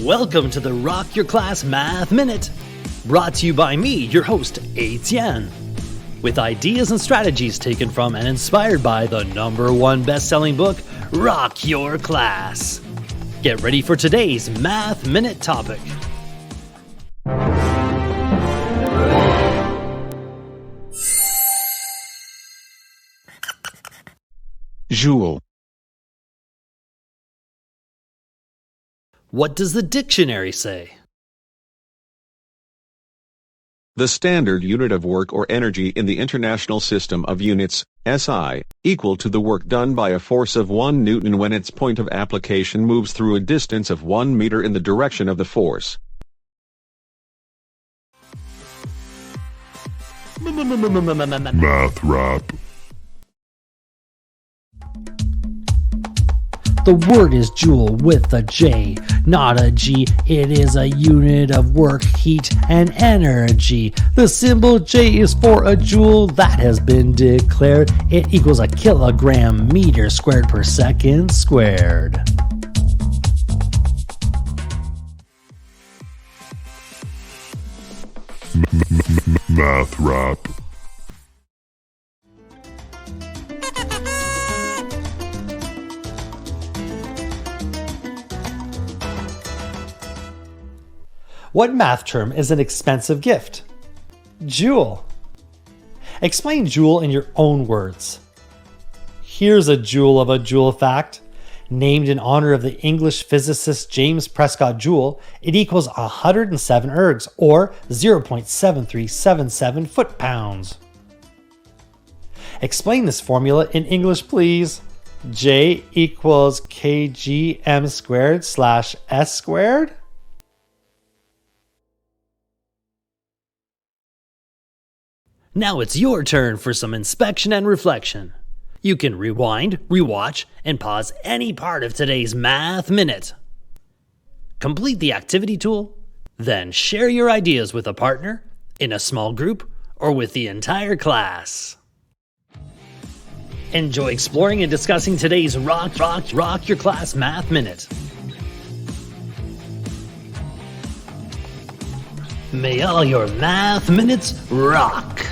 Welcome to the Rock Your Class Math Minute, brought to you by me, your host, Etienne, with ideas and strategies taken from and inspired by the #1 best-selling book, Rock Your Class. Get ready for today's Math Minute topic. JOULE. What does the dictionary say? The standard unit of work or energy in the International System of Units, SI, equal to the work done by a force of 1 Newton when its point of application moves through a distance of 1 meter in the direction of the force. Math rap. The word is joule with a J, not a G. It is a unit of work, heat, and energy. The symbol J is for a joule that has been declared. It equals a kilogram meter squared per second squared. Math rap. What math term is an expensive gift? Joule. Explain joule in your own words. Here's a joule of a joule fact. Named in honor of the English physicist James Prescott Joule, it equals 107 ergs, or 0.7377 foot-pounds. Explain this formula in English, please. J equals kgm squared slash s squared? Now it's your turn for some inspection and reflection. You can rewind, rewatch, and pause any part of today's Math Minute. Complete the activity tool, then share your ideas with a partner, in a small group, or with the entire class. Enjoy exploring and discussing today's Rock Your Class Math Minute. May all your math minutes rock!